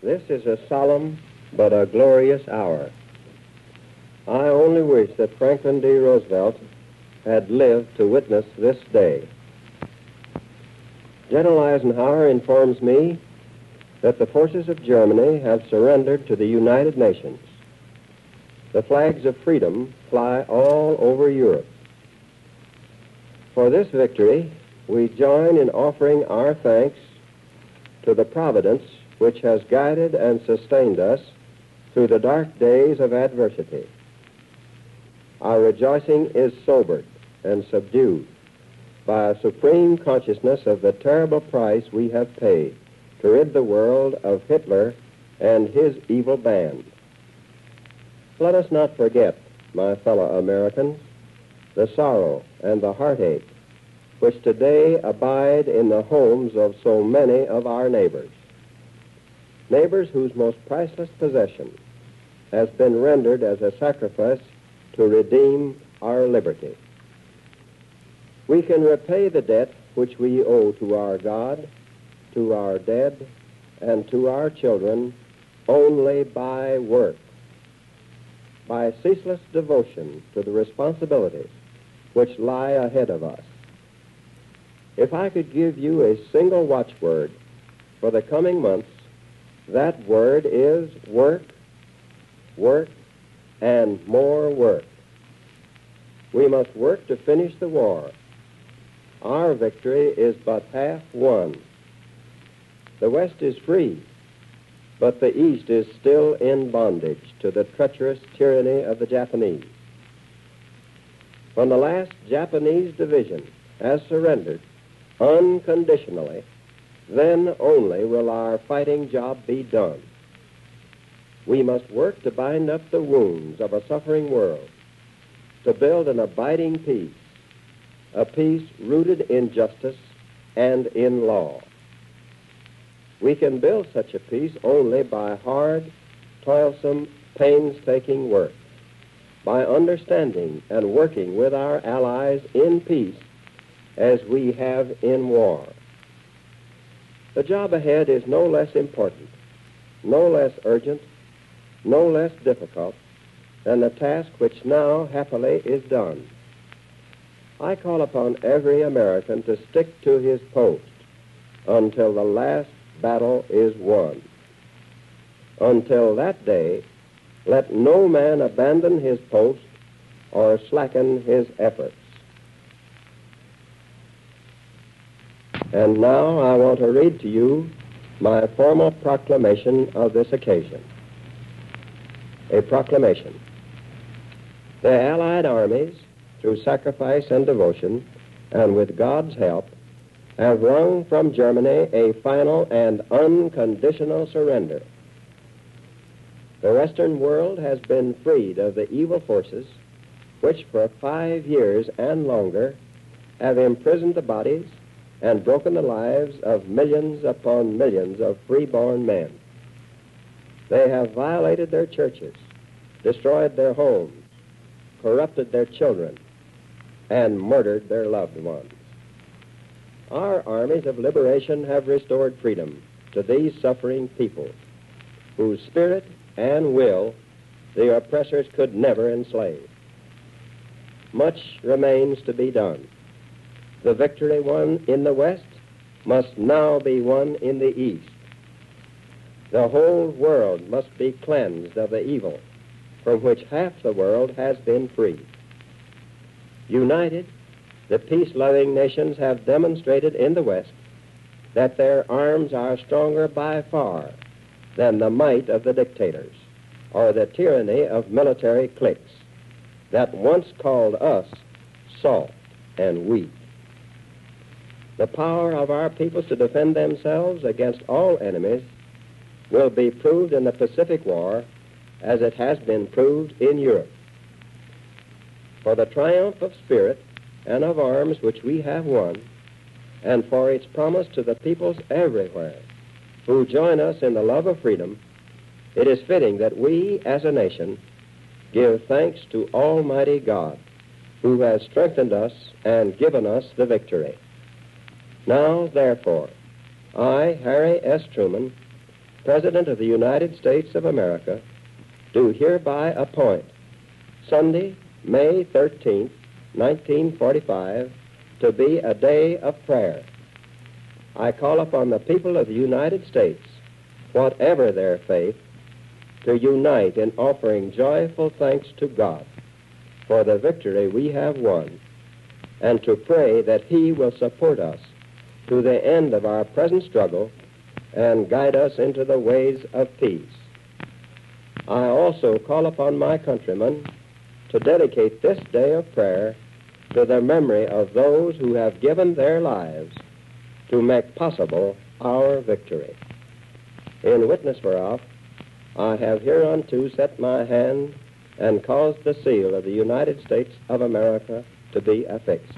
This is a solemn but a glorious hour. I only wish that Franklin D. Roosevelt had lived to witness this day. General Eisenhower informs me that the forces of Germany have surrendered to the United Nations. The flags of freedom fly all over Europe. For this victory, we join in offering our thanks to the providence which has guided and sustained us through the dark days of adversity. Our rejoicing is sobered and subdued by a supreme consciousness of the terrible price we have paid to rid the world of Hitler and his evil band. Let us not forget, my fellow Americans, the sorrow and the heartache which today abide in the homes of so many of our neighbors. Neighbors whose most priceless possession has been rendered as a sacrifice to redeem our liberty. We can repay the debt which we owe to our God, to our dead, and to our children only by work, by ceaseless devotion to the responsibilities which lie ahead of us. If I could give you a single watchword for the coming months, that word is work, work, and more work. We must work to finish the war. Our victory is but half won. The West is free, but the East is still in bondage to the treacherous tyranny of the Japanese. When the last Japanese division has surrendered unconditionally, then only will our fighting job be done. We must work to bind up the wounds of a suffering world, to build an abiding peace, a peace rooted in justice and in law. We can build such a peace only by hard, toilsome, painstaking work, by understanding and working with our allies in peace as we have in war. The job ahead is no less important, no less urgent, no less difficult than the task which now happily is done. I call upon every American to stick to his post until the last battle is won. Until that day, let no man abandon his post or slacken his efforts. And now I want to read to you my formal proclamation of this occasion. A proclamation. The Allied armies, through sacrifice and devotion, and with God's help, have wrung from Germany a final and unconditional surrender. The Western world has been freed of the evil forces which for 5 years and longer have imprisoned the bodies and broken the lives of millions upon millions of freeborn men. They have violated their churches, destroyed their homes, corrupted their children, and murdered their loved ones. Our armies of liberation have restored freedom to these suffering people, whose spirit and will the oppressors could never enslave. Much remains to be done. The victory won in the West must now be won in the East. The whole world must be cleansed of the evil from which half the world has been freed. United, the peace-loving nations have demonstrated in the West that their arms are stronger by far than the might of the dictators or the tyranny of military cliques that once called us soft and weak. The power of our peoples to defend themselves against all enemies will be proved in the Pacific War as it has been proved in Europe. For the triumph of spirit and of arms which we have won, and for its promise to the peoples everywhere who join us in the love of freedom, it is fitting that we, as a nation, give thanks to Almighty God, who has strengthened us and given us the victory. Now, therefore, I, Harry S. Truman, President of the United States of America, do hereby appoint Sunday, May 13th, 1945, to be a day of prayer. I call upon the people of the United States, whatever their faith, to unite in offering joyful thanks to God for the victory we have won, and to pray that He will support us to the end of our present struggle and guide us into the ways of peace. I also call upon my countrymen to dedicate this day of prayer to the memory of those who have given their lives to make possible our victory. In witness whereof, I have hereunto set my hand and caused the seal of the United States of America to be affixed.